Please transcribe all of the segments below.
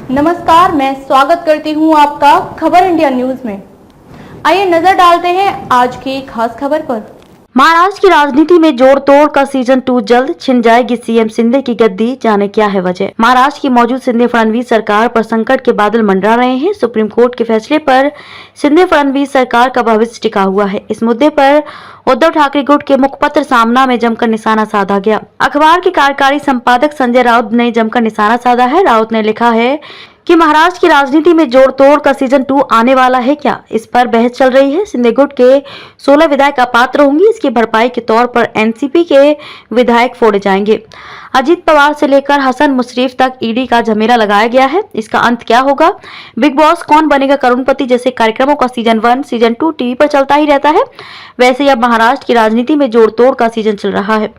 नमस्कार, मैं स्वागत करती हूं आपका खबर इंडिया न्यूज में। आइए नजर डालते हैं आज की खास खबर पर। महाराष्ट्र की राजनीति में जोड़ तोड़ का सीजन 2 जल्द छिन जाएगी सीएम शिंदे की गद्दी, जाने क्या है वजह। महाराष्ट्र की मौजूद शिंदे फडणवीस सरकार पर संकट के बादल मंडरा रहे हैं। सुप्रीम कोर्ट के फैसले पर शिंदे फडणवीस सरकार का भविष्य टिका हुआ है। इस मुद्दे पर उद्धव ठाकरे गुट के मुखपत्र सामना में जमकर निशाना साधा गया। अखबार के कार्यकारी संपादक संजय राउत ने जमकर निशाना साधा है। राउत ने लिखा है कि महाराष्ट्र की राजनीति में जोड़ तोड़ का सीजन 2 आने वाला है क्या, इस पर बहस चल रही है। शिंदे गुट के 16 विधायक अपात्र होंगे। इसकी भरपाई के तौर पर एनसीपी के विधायक फोड़े जाएंगे। अजीत पवार से लेकर हसन मुशर्रफ तक ईडी का झमेला लगाया गया है। इसका अंत क्या होगा? बिग बॉस कौन बनेगा करोड़पति जैसे कार्यक्रमों का सीजन 1 सीजन 2 टीवी पर चलता ही रहता है। वैसे ही अब महाराष्ट्र की राजनीति में जोड़ तोड़ का सीजन चल रहा है।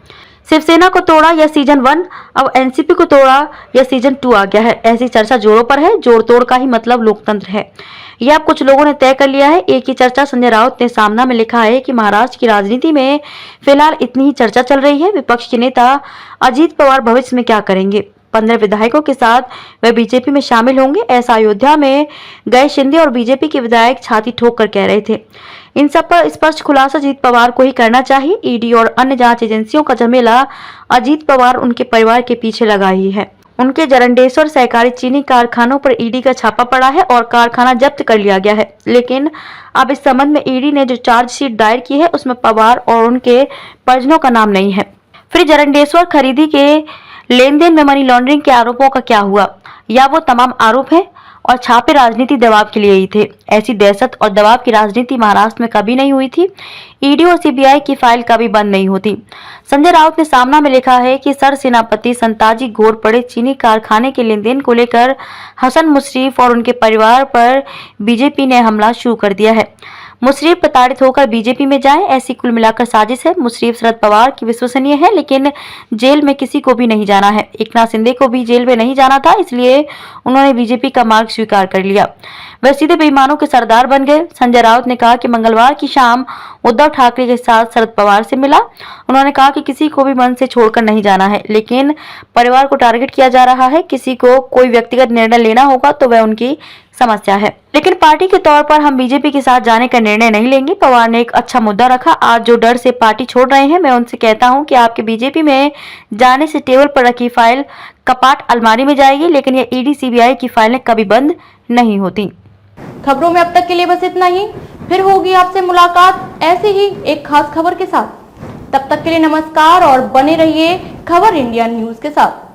शिवसेना को तोड़ा या सीजन 1, अब एनसीपी को तोड़ा या सीजन 2 आ गया है। ऐसी चर्चा जोरों पर है। जोड़ तोड़ का ही मतलब लोकतंत्र है, यह अब कुछ लोगों ने तय कर लिया है। एक ही चर्चा संजय राउत ने सामना में लिखा है कि महाराष्ट्र की राजनीति में फिलहाल इतनी ही चर्चा चल रही है। विपक्ष के नेता अजीत पवार भविष्य में क्या करेंगे? 15 विधायकों के साथ वे बीजेपी में शामिल होंगे, ऐसा अयोध्या में गए शिंदे और बीजेपी के विधायक छाती ठोक कर कह रहे थे। इन सब पर स्पष्ट खुलासा अजीत पवार को ही करना चाहिए। ईडी और अन्य जांच एजेंसियों का झमेला अजीत पवार उनके परिवार के पीछे लगा ही है। उनके जरंडेश्वर सहकारी चीनी कारखानों पर ईडी का छापा पड़ा है और कारखाना जब्त कर लिया गया है। लेकिन अब इस संबंध में ईडी ने जो चार्जशीट दायर की है उसमें पवार और उनके परिजनों का नाम नहीं है। फिर जरंडेश्वर खरीदी के लेन देन में मनी लॉन्ड्रिंग के आरोपों का क्या हुआ? या वो तमाम आरोप हैं और छापे राजनीति दबाव के लिए ही थे? ऐसी दहशत और दबाव की राजनीति महाराष्ट्र में कभी नहीं हुई थी। ईडी और सीबीआई की फाइल कभी बंद नहीं होती। संजय राउत ने सामना में लिखा है कि सरसेनापति संताजी घोरपड़े चीनी कारखाने के लेन देन को लेकर हसन मुशर्रफ और उनके परिवार पर बीजेपी ने हमला शुरू कर दिया है। मुशर्रफ प्रताड़ित होकर बीजेपी में जाएं, ऐसी कुल मिलाकर साजिश है। मुशर्रफ शरद पवार की विश्वसनीय है, लेकिन जेल में किसी को भी नहीं जाना है। एकनाथ शिंदे को भी जेल में नहीं जाना था, इसलिए उन्होंने बीजेपी का मार्ग स्वीकार कर लिया। वह सीधे बेईमानों के सरदार बन गए। संजय राउत ने कहा कि मंगलवार की शाम उद्धव ठाकरे के साथ शरद पवार से मिला। उन्होंने कहा कि किसी को भी मन से छोड़कर नहीं जाना है, लेकिन परिवार को टारगेट किया जा रहा है। किसी को कोई व्यक्तिगत निर्णय लेना होगा तो वह उनकी समस्या है, लेकिन पार्टी के तौर पर हम बीजेपी के साथ जाने का निर्णय नहीं लेंगे। पवार ने एक अच्छा मुद्दा रखा। आज जो डर से पार्टी छोड़ रहे हैं, मैं उनसे कहता हूं कि आपके बीजेपी में जाने से टेबल पर रखी फाइल कपाट अलमारी में जाएगी, लेकिन ये ईडी सीबीआई की फाइलें कभी बंद नहीं होती। खबरों में अब तक के लिए बस इतना ही। फिर होगी आपसे मुलाकात ऐसे ही एक खास खबर के साथ। तब तक के लिए नमस्कार और बने रहिए खबर इंडिया न्यूज के साथ।